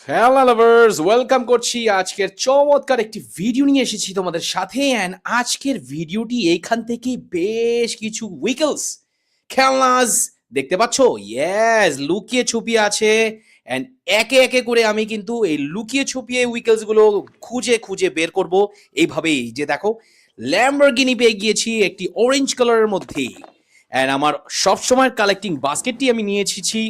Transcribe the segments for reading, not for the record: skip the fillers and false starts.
Hello lovers, welcome করছি আজকের চমৎকার একটি ভিডিও নিয়ে এসেছি তোমাদের সাথে। অ্যান্ড আজকের ভিডিওটি এইখান থেকে বেশ কিছু উইকেলস খেলনাস দেখতে পাচ্ছ। ইয়েস, লুকিয়ে ছুপিয়ে আছে। অ্যান্ড একে একে করে আমি কিন্তু এই লুকিয়ে ছুপিয়ে উইকেলস গুলো খুঁজে খুঁজে বের করব। এইভাবেই যে দেখো, ল্যাম্বরগিনি পেয়ে গিয়েছি একটি অরেঞ্জ কালারের মধ্যে। অ্যান্ড আমার সবসময়ের কালেক্টিং বাস্কেটটি আমি নিয়ে এসেছি।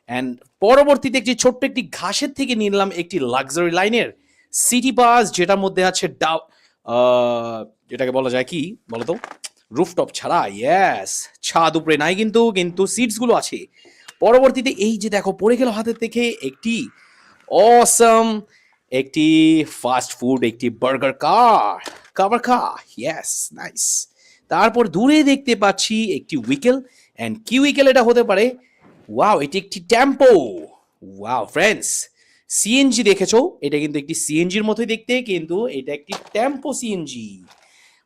অ্যান্ড পরবর্তীতে একটি ছোট্ট একটি ঘাসের থেকে নিয়ে নিলাম একটি লাক্সারি লাইনের সিটি বাস, যেটার মধ্যে আছে যেটাকে বলা যায় কি বলতো, রুফটপ ছাড়া। ইয়েস, ছাদ উপরে নাই, কিন্তু কিন্তু সিটস গুলো আছে। পরবর্তীতে এই যে দেখো, পড়ে গেল হাতের থেকে একটি অসম একটি ফাস্ট ফুড, একটি বার্গার কার কাভার কা। Yes, nice. তারপর দূরে দেখতে পাচ্ছি একটি উইকেল। অ্যান্ড কি উইকেল এটা হতে পারে? ওয়াও, এটি একটি টেম্পো। ওয়াও ফ্রেন্ডস, সিএনজি দেখেছো? এটা কিন্তু একটি সিএনজির মতোই দেখতে, কিন্তু এটা একটি টেম্পো সিএনজি।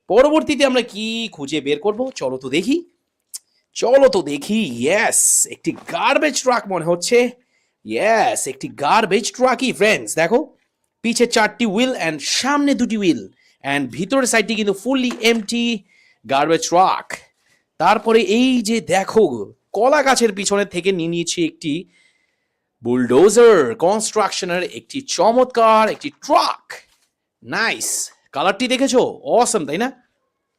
পরবর্তীতে আমরা কি খুঁজে বের করব, চলো তো দেখি। চলো তো দেখি। ইয়েস, একটি গার্বেজ ট্রাক মনে হচ্ছে। ইয়েস, একটি গার্বেজ ট্রাকই ফ্রেন্ডস। দেখো, পিছে চারটি হুইল অ্যান্ড সামনে দুটি হুইল, অ্যান্ড ভিতরের সাইডটি কিন্তু ফুললি এমটি গার্বেজ ট্রাক। তারপরে এই যে দেখো, কলা গাছের পিছনে থেকে নিয়ে নিয়েছি একটি বুলডোজার কনস্ট্রাকশনের একটি চমৎকার একটি ট্রাক। নাইস, কালারটি দেখেছো? অসম, তাই না?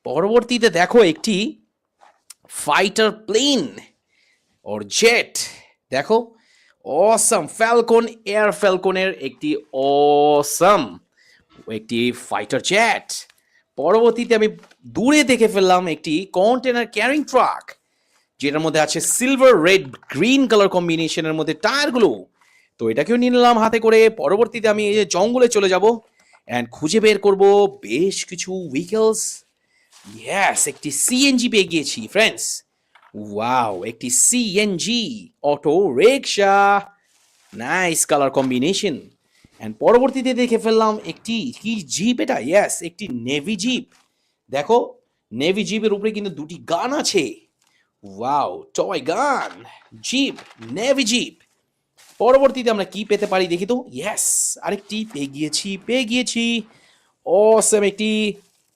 পরবর্তীতে দেখো একটি ফাইটার প্লেন ওর জেট। দেখো, অসম ফ্যালকন, এয়ার ফ্যালকনের একটি অসম একটি ফাইটার জেট। পরবর্তীতে আমি দূরে দেখে ফেললাম একটি কন্টেনার ক্যারিং ট্রাক, যেটার মধ্যে আছে সিলভার রেড গ্রিন কালার কম্বিনেশনের মধ্যে টায়ারগুলো। তো এটাকেও নিয়ে নিলাম হাতে করে। পরবর্তীতে আমি এই যে জঙ্গলে চলে যাব অ্যান্ড খুঁজে বের করব বেশ কিছু উইকেলস। ইয়েস, একটি সিএনজি পেয়ে গিয়েছি ফ্রেন্ডস। ওয়াও, একটি CNG auto rickshaw. Nice colour combination. And পরবর্তীতে দেখে ফেললাম একটি কি জিপ এটা। ইয়েস, একটি নেভি জিপ। দেখো, নেভি জিপের উপরে কিন্তু দুটি গান আছে। ওয়াও, টয় গান, জিপ, নেভি জিপ। পরবর্তীতে আমরা কি পেতে পারি দেখি তো। ইয়েস, আরেকটি পেয়ে গিয়েছি অসম একটি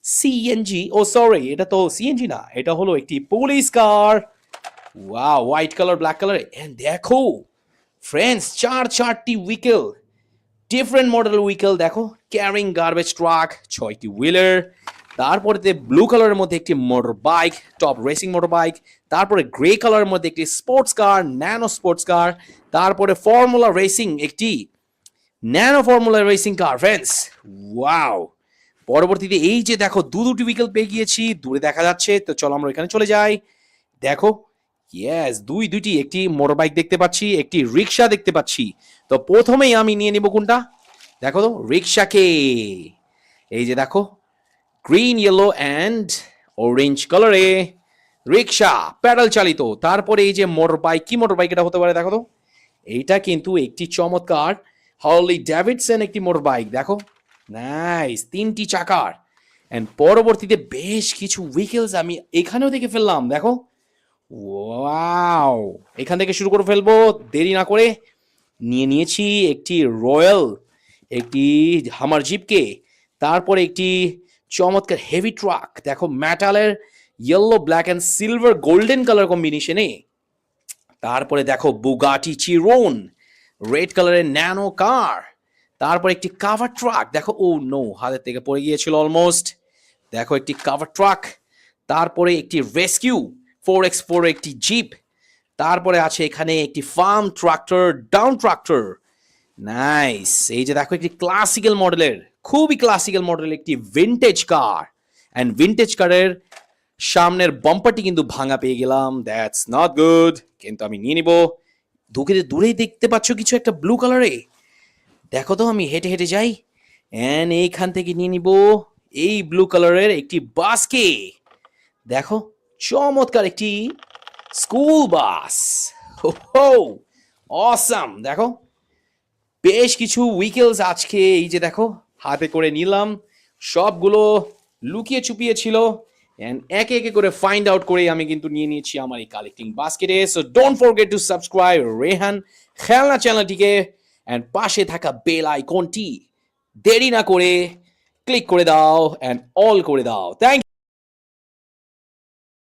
সিএনজি। ও সরি, এটা তো সিএনজি না, এটা হলো একটি police car. Wow, white colour, black colour. And দেখো ফ্রেন্ডস, চারটি উইকেল, ডিফারেন্ট মডেল উইকেল। দেখো, ক্যারিং গার্বেজ ট্রাক, 6টি হুইলার। তারপরে ব্লু কালারের মধ্যে একটি motor bike, top racing motor bike. তারপরে গ্রে কালারের মধ্যে একটি sports car, nano sports car. তারপরে ফর্মুলা রেসিং একটি nano formula racing car friends. Wow. পরবর্তীতে এই যে দেখো, দুটি উইকেল পেয়ে গিয়েছি, দূরে দেখা যাচ্ছে। তো চলো আমরা এখানে চলে যাই। দেখো, ইয়েস, দুটি, একটি মোটর বাইক দেখতে পাচ্ছি, একটি রিক্সা দেখতে পাচ্ছি। তো প্রথমেই আমি নিয়ে নিব কোনটা? দেখো তো, রিক্সাকে। এই যে দেখো, গ্রিন, ইয়েলো অ্যান্ড অরেঞ্জ কালারে রিক্সা, প্যাডাল চালিত। তারপরে এই যে মোটর বাইক, কি মোটর বাইক এটা হতে পারে দেখো তো। এইটা কিন্তু একটি চমৎকার হার্লি ডেভিডসন একটি মোটর বাইক। দেখো, নাইস, 3টি চাকার। এন্ড পরবর্তীতে বেশ কিছু উইকেলস আমি এখানেও দেখে ফেললাম। দেখো, ওয়াও, এখান থেকে শুরু করে ফেলবো দেরি না করে। নিয়েছি একটি রয়্যাল একটি হামার জিপকে। তারপরে একটি চমৎকার হেভি ট্রাক। দেখো, মেটালের yellow, black and silver golden colour কম্বিনেশনে। তারপরে দেখো, বুগাটি চিরোন রেড কালারের ন্যানো কার। তারপর একটি কাভার ট্রাক। দেখো, ও নো, হাতের থেকে পড়ে গিয়েছিল অলমোস্ট। দেখো, একটি কাভার ট্রাক। তারপরে একটি রেস্কিউ 4x4 একটি জিপ। তারপরে আছে এখানে একটি farm tractor, down tractor. Nice. এই যে দেখো, একটি ক্লাসিক্যাল মডেলের, খুবই ক্লাসিক্যাল মডেলের একটি ভিনটেজ কার। অ্যান্ড ভিনটেজ কারের সামনের বাম্পারটি কিন্তু ভাঙা পেয়ে গেলাম। দ্যাটস নট গুড, কিন্তু আমি নিয়ে নিব। দূরেই দেখতে পাচ্ছ কিছু একটা ব্লু কালারে। দেখো তো, আমি হেঁটে হেঁটে যাই অ্যান্ড এইখান থেকে নিয়ে নিব এই ব্লু কালারের একটি বাসকে। দেখো, চমৎকার একটি স্কুল বাস। হো, অসাম। দেখো, বেশ কিছু উইকেলস আজকে এই যে দেখো হাতে করে নিলাম। সবগুলো লুকিয়ে চুপিয়ে ছিল, এন্ড একে একে করে ফাইন্ড আউট করে আমি কিন্তু নিয়ে নিয়েছি আমার এই কালেক্টিং বাস্কেটে। So don't forget to subscribe Rehan Khelna চ্যানেলটিকে, অ্যান্ড পাশে থাকা বেল আইকনটি দেরি না করে ক্লিক করে দাও অ্যান্ড অল করে দাও। থ্যাংক